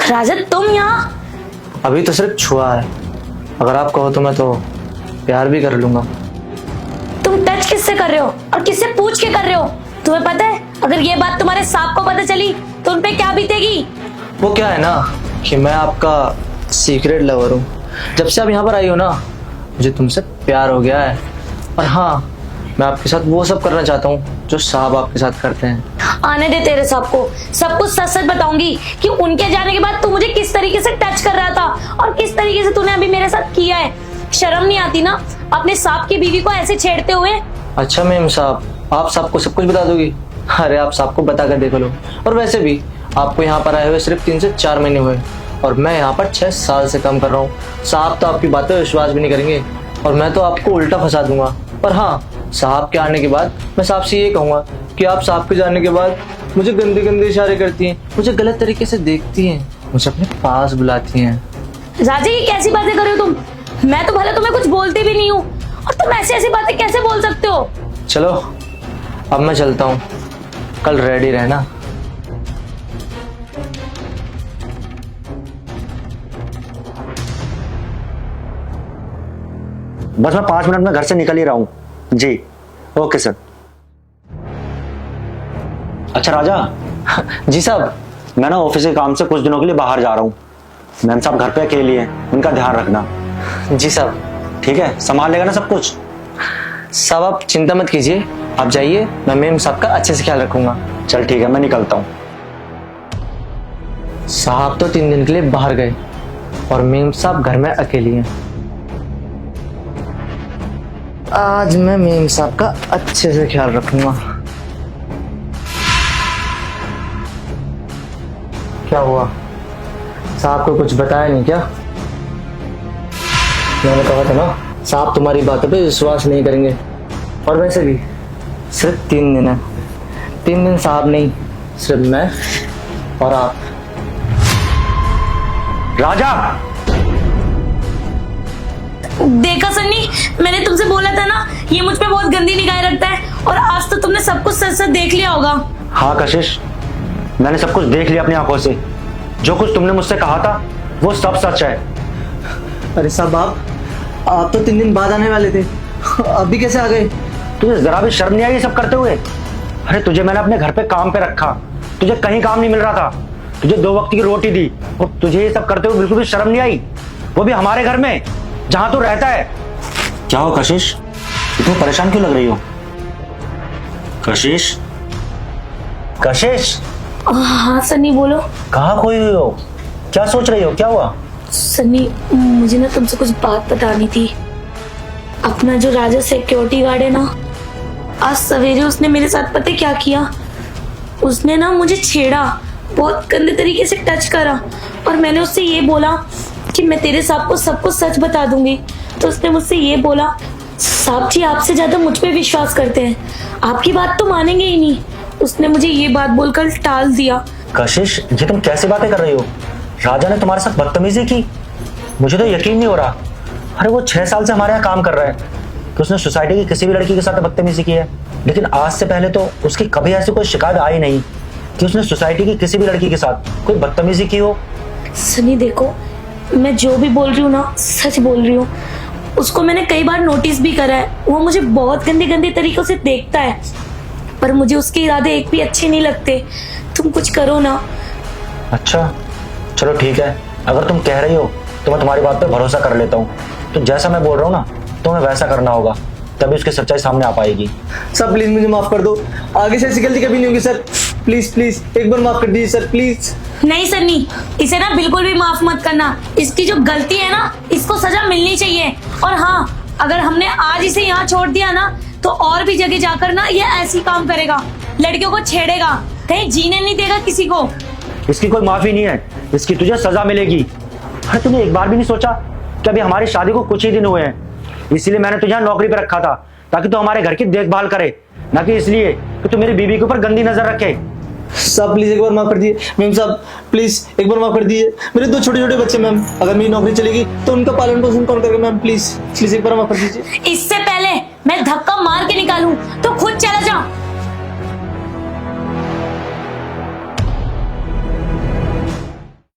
राजन तुम यहाँ? अभी तो सिर्फ छुआ है, अगर आप कहो तो मैं तो प्यार भी कर लूंगा। तुम टच किससे कर रहे हो और किससे पूछ के कर रहे हो? तुम्हें पता है अगर ये बात तुम्हारे सांप को पता चली तो उनपे क्या बीतेगी? वो क्या है ना कि मैं आपका सीक्रेट लवर हूँ। जब से आप यहाँ पर आई हो ना, मुझे तुमसे प्यार हो गया है। और हाँ, मैं आपके साथ वो सब करना चाहता हूँ जो साहब आपके साथ करते हैं। आने दे तेरे सांप को, सब कुछ सच सच बताऊंगी कि उनके जाने के बाद तू मुझे किस तरीके से टच कर रहा था और किस तरीके से तूने अभी मेरे साथ किया है। शर्म नहीं आती ना अपने सांप की बीवी को ऐसे छेड़ते हुए? अच्छा मेम साहब, आप सबको सब कुछ बता दोगी? अरे आप सबको बता कर देख लो। और वैसे भी आपको यहाँ पर आए हुए सिर्फ 3 से 4 महीने हुए और मैं यहाँ पर 6 साल से कम कर रहा हूँ। साहब तो आपकी बातें विश्वास भी नहीं करेंगे और मैं तो आपको उल्टा फंसा दूंगा। पर हाँ, साहब के आने के बाद मैं साहब से ये कहूंगा कि आप साहब के जाने के बाद मुझे गंदे गंदे इशारे करती हैं, मुझे गलत तरीके से देखती हैं, मुझे अपने पास बुलाती हैं। राजे ये कैसी बातें कर रहे हो तुम? मैं तो भला तुम्हें कुछ बोलती भी नहीं हूँ और तुम ऐसी ऐसी बातें कैसे बोल सकते हो? चलो अब मैं चलता हूँ, कल रेडी रहना। बस मैं 5 मिनट में घर से निकल ही रहा हूँ जी। Okay sir. अच्छा राजा। जी साहब। मैं ना ऑफिस के काम से कुछ दिनों के लिए बाहर जा रहा हूँ। मैम साहब घर पे अकेली हैं, उनका ध्यान रखना। जी साहब। ठीक है, संभाल लेगा ना सब कुछ? साहब आप चिंता मत कीजिए, आप जाइए, मैं मेम साहब का अच्छे से ख्याल रखूंगा। चल ठीक है, मैं निकलता हूँ। साहब तो 3 दिन के लिए बाहर गए और मेम साहब घर में अकेली हैं। आज मैं मेम साहब का अच्छे से ख्याल रखूंगा। क्या हुआ, साहब को कुछ बताया नहीं क्या? मैंने कहा था ना, साहब तुम्हारी बातों पे विश्वास नहीं करेंगे। और वैसे भी सिर्फ 3 दिन है, 3 दिन साहब नहीं, सिर्फ मैं और आप। राजा! देखा सन्नी, मैंने तुमसे बोला था ना ये मुझ पे बहुत गंदी निगाह रखता है और आज तो तुमने सब कुछ सच सच देख लिया होगा। हाँ कशिश, मैंने सब कुछ देख लिया अपनी आंखों से। जो कुछ तुमने मुझसे कहा था वो सब सच है। अरे साहब आप तो 3 दिन बाद आने वाले थे, अभी कैसे आ गए? तुझे जरा भी शर्म नहीं आई ये सब करते हुए? अरे तुझे मैंने अपने घर पे काम पे रखा, तुझे कहीं काम नहीं मिल रहा था, तुझे 2 वक्त की रोटी दी और तुझे ये सब करते हुए बिल्कुल भी शर्म नहीं आई? वो भी हमारे घर में जहां तू रहता है। क्या हो कशिश, इतनी परेशान क्यों लग रही हो? कशिश, कशिश। हाँ सन्नी बोलो। कहाँ खोई हुई हो? क्या सोच रही हो? क्या हुआ? सन्नी मुझे ना तुमसे कुछ बात बतानी थी। अपना जो राजा सिक्योरिटी गार्ड है ना, आज सवेरे उसने मेरे साथ पता है क्या किया? उसने ना मुझे छेड़ा, बहुत गंदे तरीके से टच करा और मैंने उससे ये बोला कि मैं तेरे साहब को सब कुछ सच बता दूंगी। तो उसने मुझसे ये बोला, साहब जी आपसे ज्यादा मुझ पे विश्वास करते हैं, आपकी बात तो मानेंगे ही नहीं। उसने मुझे ये बात बोलकर टाल दिया। कशिश, ये तुम कैसी बातें कर रही हो? राजा ने तुम्हारे साथ बदतमीजी की? मुझे तो यकीन नहीं हो रहा। अरे वो 6 साल से हमारे यहाँ काम कर रहा है कि उसने सोसाइटी की किसी भी लड़की के साथ बदतमीजी की है, लेकिन आज से पहले तो उसकी कभी ऐसी कोई शिकायत आई नहीं कि उसने सोसाइटी की किसी भी लड़की के साथ कोई बदतमीजी की हो। सनी देखो, मैं जो भी बोल रही हूँ ना सच बोल रही हूँ। उसको मैंने कई बार नोटिस भी करा है, वो मुझे बहुत गंदे गंदे तरीकों से देखता है, पर मुझे उसके इरादे एक भी अच्छे नहीं लगते। तुम कुछ करो ना। अच्छा चलो ठीक है, अगर तुम कह रही हो तो मैं तुम्हारी बात पे भरोसा कर लेता हूँ। तो जैसा मैं बोल रहा हूँ ना, तुम्हें वैसा करना होगा, तभी उसकी सच्चाई सामने आ पाएगी। सर प्लीज मुझे माफ कर दो, आगे से ऐसी गलती कभी नहीं होगी सर। प्लीज प्लीज एक बार माफ कर दीजिए सर, प्लीज। नहीं सन्नी, इसे ना बिल्कुल भी माफ मत करना। इसकी जो गलती है ना, इसको सजा मिलनी चाहिए। और हाँ, अगर हमने आज इसे यहाँ छोड़ दिया ना तो और भी जगह जाकर ना ये ऐसी काम करेगा, लड़कियों को छेड़ेगा, कहीं जीने नहीं देगा किसी को। इसकी कोई माफी नहीं है, इसकी तुझे सजा मिलेगी। अरे तूने एक बार भी नहीं सोचा कि अभी हमारी शादी को कुछ ही दिन हुए हैं, इसीलिए मैंने तुझे नौकरी पे रखा था ताकि तू हमारे घर की देखभाल करे, ना कि इसलिए कि तू मेरी बीवी के ऊपर गंदी नजर रखे। साहब प्लीज एक बार माफ कर दिए। मैम साहब प्लीज एक बार माफ कर दीजिए। मेरे 2 छोटे छोटे बच्चे मैम, अगर मेरी नौकरी चलेगी तो उनका पालन पोषण कौन करेगा? मैम प्लीज प्लीज एक बार माफ कर दीजिए। इससे पहले मैं धक्का मार के निकालूं तो